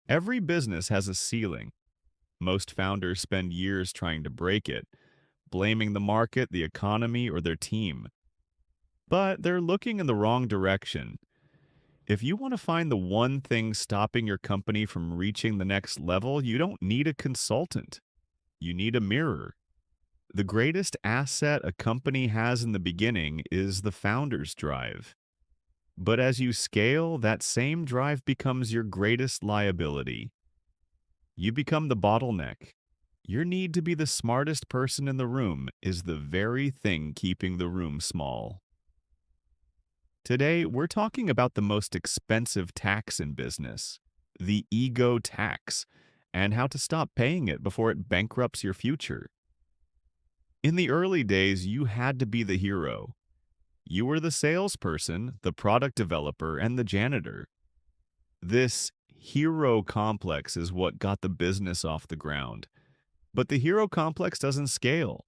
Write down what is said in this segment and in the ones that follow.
Every business has a ceiling. Most founders spend years trying to break it, blaming the market, the economy, or their team. But they're looking in the wrong direction. If you want to find the one thing stopping your company from reaching the next level, you don't need a consultant. You need a mirror. The greatest asset a company has in the beginning is the founder's drive. But as you scale, that same drive becomes your greatest liability. You become the bottleneck. Your need to be the smartest person in the room is the very thing keeping the room small. Today, we're talking about the most expensive tax in business, the ego tax, and how to stop paying it before it bankrupts your future. In the early days, you had to be the hero. You were the salesperson, the product developer, and the janitor. This hero complex is what got the business off the ground. But the hero complex doesn't scale.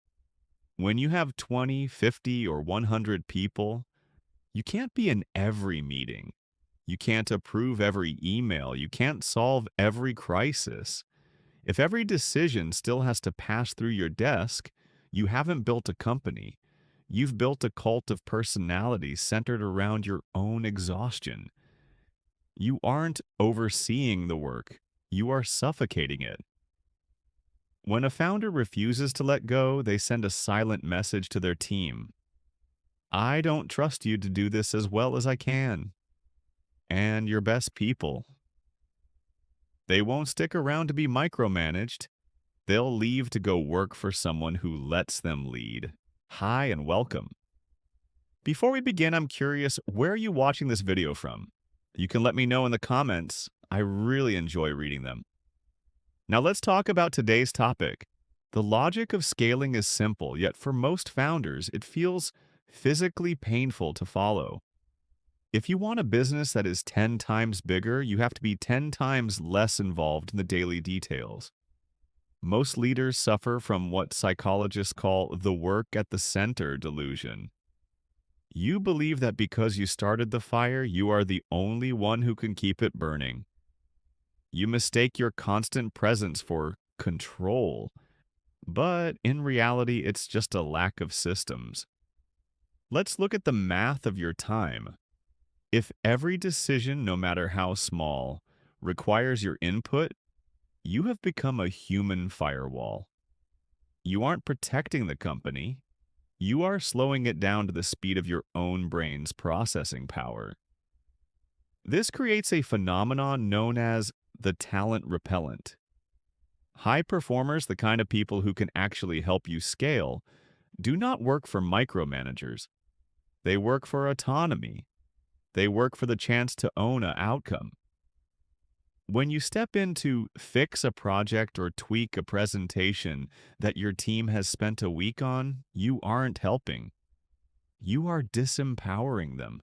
When you have 20, 50, or 100 people, you can't be in every meeting. You can't approve every email. You can't solve every crisis. If every decision still has to pass through your desk, you haven't built a company. You've built a cult of personality centered around your own exhaustion. You aren't overseeing the work, you are suffocating it. When a founder refuses to let go, they send a silent message to their team. I don't trust you to do this as well as I can. And your best people. They won't stick around to be micromanaged. They'll leave to go work for someone who lets them lead. Hi and welcome. Before we begin, I'm curious, where are you watching this video from? You can let me know in the comments. I really enjoy reading them. Now let's talk about today's topic. The logic of scaling is simple, yet for most founders, it feels physically painful to follow. If you want a business that is 10 times bigger, you have to be 10 times less involved in the daily details. Most leaders suffer from what psychologists call the work-at-the-center delusion. You believe that because you started the fire, you are the only one who can keep it burning. You mistake your constant presence for control, but in reality, it's just a lack of systems. Let's look at the math of your time. If every decision, no matter how small, requires your input, you have become a human firewall. You aren't protecting the company. You are slowing it down to the speed of your own brain's processing power. This creates a phenomenon known as the talent repellent. High performers, the kind of people who can actually help you scale, do not work for micromanagers. They work for autonomy. They work for the chance to own an outcome. When you step in to fix a project or tweak a presentation that your team has spent a week on, you aren't helping. You are disempowering them.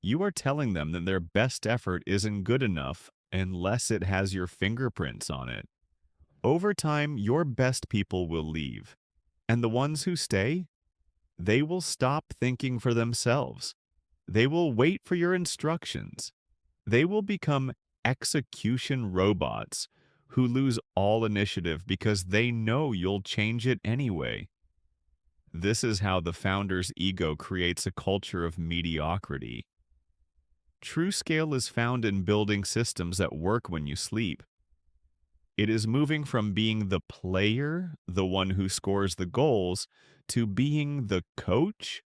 You are telling them that their best effort isn't good enough unless it has your fingerprints on it. Over time, your best people will leave. And the ones who stay, they will stop thinking for themselves. They will wait for your instructions. They will become execution robots who lose all initiative because they know you'll change it anyway. This is how the founder's ego creates a culture of mediocrity. True scale is found in building systems that work when you sleep. It is moving from being the player, the one who scores the goals, to being the coach.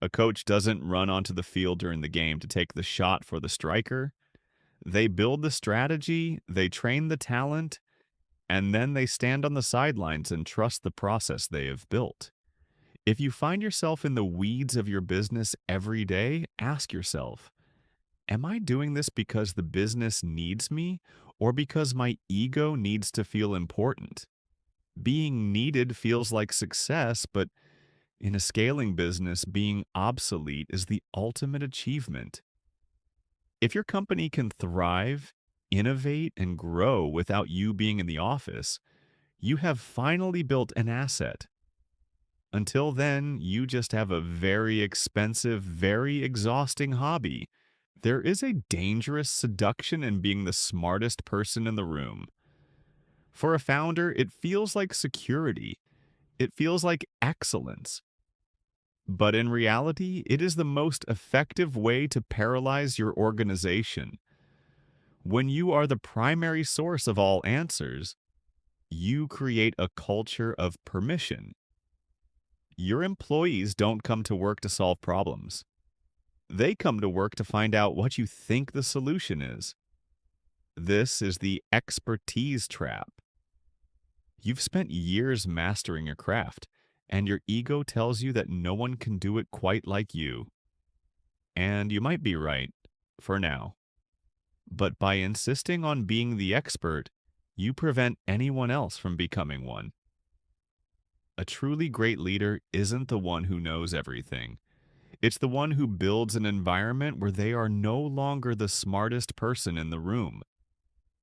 A coach doesn't run onto the field during the game to take the shot for the striker. They build the strategy, they train the talent, and then they stand on the sidelines and trust the process they have built. If you find yourself in the weeds of your business every day, ask yourself, am I doing this because the business needs me or because my ego needs to feel important? Being needed feels like success, but in a scaling business, being obsolete is the ultimate achievement. If your company can thrive, innovate, and grow without you being in the office, you have finally built an asset. Until then, you just have a very expensive, very exhausting hobby, There is a dangerous seduction in being the smartest person in the room. For a founder, it feels like security. It feels like excellence. But in reality, it is the most effective way to paralyze your organization. When you are the primary source of all answers, you create a culture of permission. Your employees don't come to work to solve problems. They come to work to find out what you think the solution is. This is the expertise trap. You've spent years mastering your craft, and your ego tells you that no one can do it quite like you. And you might be right, for now. But by insisting on being the expert, you prevent anyone else from becoming one. A truly great leader isn't the one who knows everything. It's the one who builds an environment where they are no longer the smartest person in the room.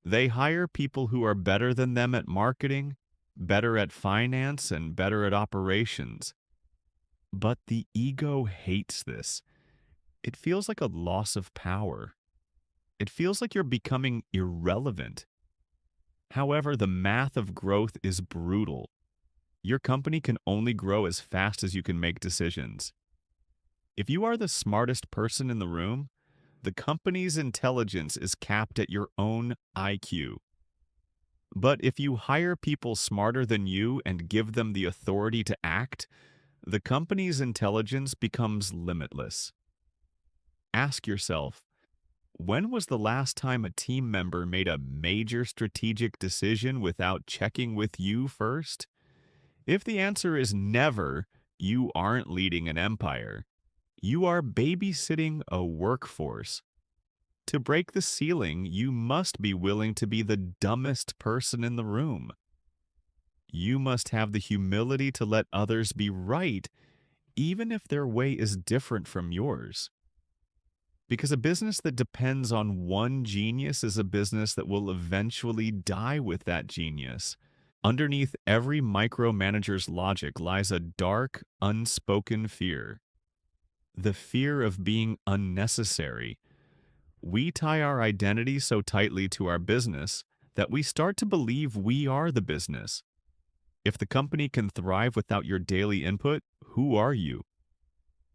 They hire people who are better than them at marketing, better at finance, and better at operations. But the ego hates this. It feels like a loss of power. It feels like you're becoming irrelevant. However, the math of growth is brutal. Your company can only grow as fast as you can make decisions. If you are the smartest person in the room, the company's intelligence is capped at your own IQ. But if you hire people smarter than you and give them the authority to act, the company's intelligence becomes limitless. Ask yourself, when was the last time a team member made a major strategic decision without checking with you first? If the answer is never, you aren't leading an empire. You are babysitting a workforce. To break the ceiling, you must be willing to be the dumbest person in the room. You must have the humility to let others be right, even if their way is different from yours. Because a business that depends on one genius is a business that will eventually die with that genius. Underneath every micromanager's logic lies a dark, unspoken fear. The fear of being unnecessary. We tie our identity so tightly to our business that we start to believe we are the business. If the company can thrive without your daily input, who are you?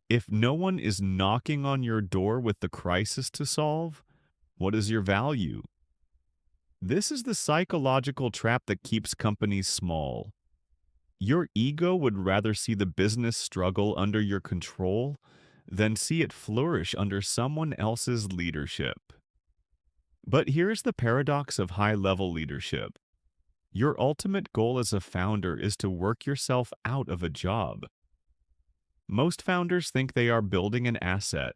If no one is knocking on your door with the crisis to solve, what is your value? This is the psychological trap that keeps companies small. Your ego would rather see the business struggle under your control than see it flourish under someone else's leadership. But here's the paradox of high-level leadership. Your ultimate goal as a founder is to work yourself out of a job. Most founders think they are building an asset,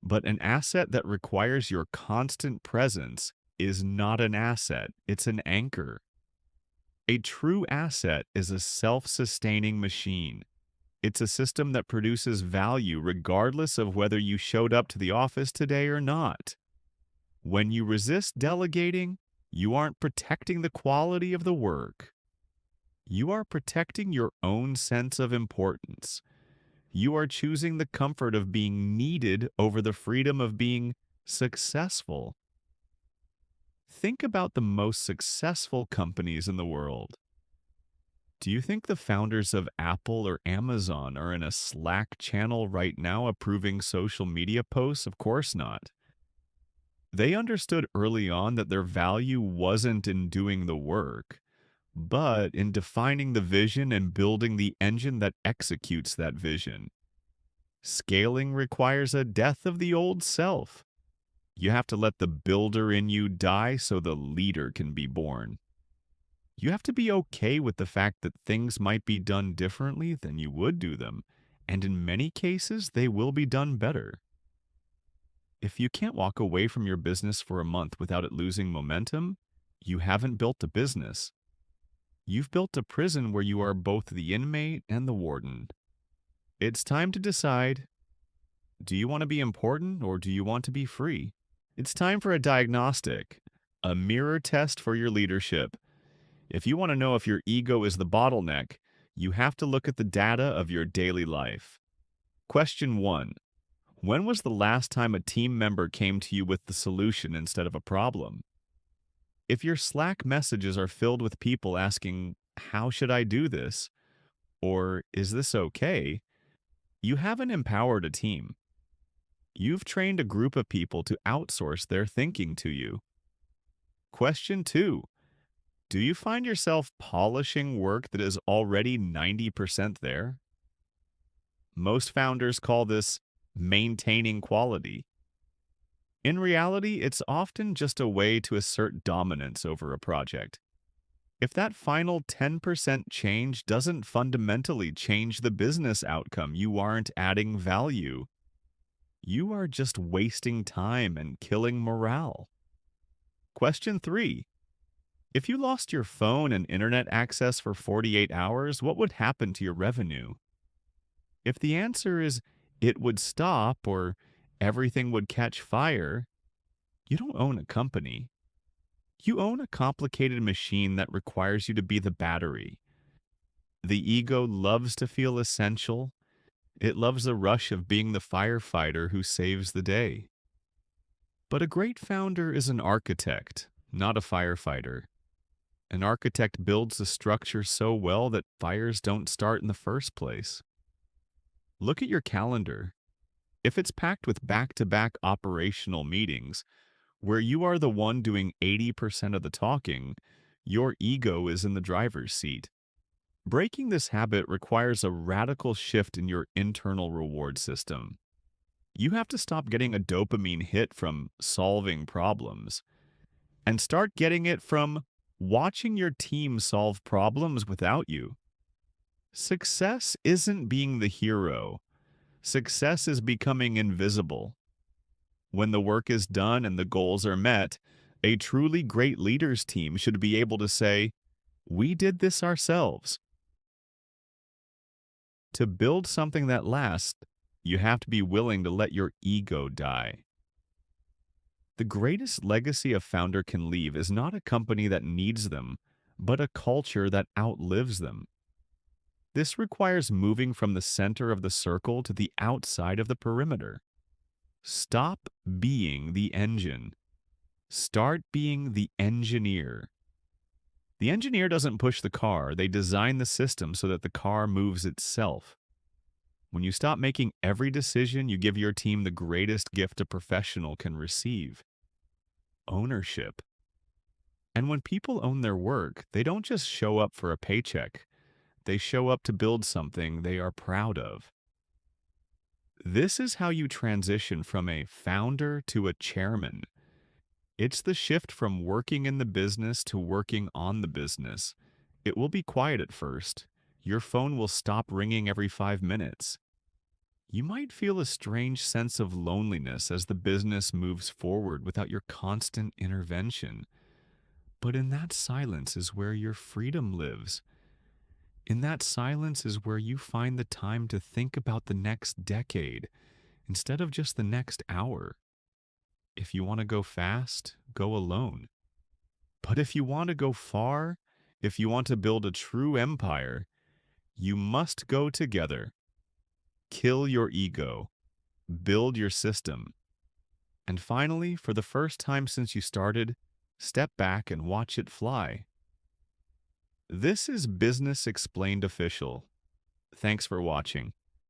but an asset that requires your constant presence is not an asset, it's an anchor. A true asset is a self-sustaining machine. It's a system that produces value regardless of whether you showed up to the office today or not. When you resist delegating, you aren't protecting the quality of the work. You are protecting your own sense of importance. You are choosing the comfort of being needed over the freedom of being successful. Think about the most successful companies in the world. Do you think the founders of Apple or Amazon are in a Slack channel right now approving social media posts? Of course not. They understood early on that their value wasn't in doing the work, but in defining the vision and building the engine that executes that vision. Scaling requires a death of the old self. You have to let the builder in you die so the leader can be born. You have to be okay with the fact that things might be done differently than you would do them, and in many cases, they will be done better. If you can't walk away from your business for a month without it losing momentum, you haven't built a business. You've built a prison where you are both the inmate and the warden. It's time to decide, do you want to be important or do you want to be free? It's time for a diagnostic, a mirror test for your leadership. If you want to know if your ego is the bottleneck, you have to look at the data of your daily life. Question 1. When was the last time a team member came to you with the solution instead of a problem? If your Slack messages are filled with people asking, "How should I do this?" or "Is this okay?" you haven't empowered a team. You've trained a group of people to outsource their thinking to you. Question 2. Do you find yourself polishing work that is already 90% there? Most founders call this maintaining quality. In reality, it's often just a way to assert dominance over a project. If that final 10% change doesn't fundamentally change the business outcome, you aren't adding value. You are just wasting time and killing morale. Question 3. If you lost your phone and internet access for 48 hours, what would happen to your revenue? If the answer is it would stop or everything would catch fire, you don't own a company. You own a complicated machine that requires you to be the battery. The ego loves to feel essential. It loves the rush of being the firefighter who saves the day. But a great founder is an architect, not a firefighter. An architect builds the structure so well that fires don't start in the first place. Look at your calendar. If it's packed with back-to-back operational meetings, where you are the one doing 80% of the talking, your ego is in the driver's seat. Breaking this habit requires a radical shift in your internal reward system. You have to stop getting a dopamine hit from solving problems and start getting it from watching your team solve problems without you. Success isn't being the hero. Success is becoming invisible. When the work is done and the goals are met, a truly great leaders team should be able to say, "We did this ourselves." To build something that lasts, you have to be willing to let your ego die. The greatest legacy a founder can leave is not a company that needs them, but a culture that outlives them. This requires moving from the center of the circle to the outside of the perimeter. Stop being the engine. Start being the engineer. The engineer doesn't push the car, they design the system so that the car moves itself. When you stop making every decision, you give your team the greatest gift a professional can receive: ownership. And when people own their work, they don't just show up for a paycheck. They show up to build something they are proud of. This is how you transition from a founder to a chairman. It's the shift from working in the business to working on the business. It will be quiet at first. Your phone will stop ringing every 5 minutes. You might feel a strange sense of loneliness as the business moves forward without your constant intervention. But in that silence is where your freedom lives. In that silence is where you find the time to think about the next decade instead of just the next hour. If you want to go fast, go alone. But if you want to go far, if you want to build a true empire, you must go together. Kill your ego. Build your system. And finally, for the first time since you started, step back and watch it fly. This is Business Explained Official. Thanks for watching.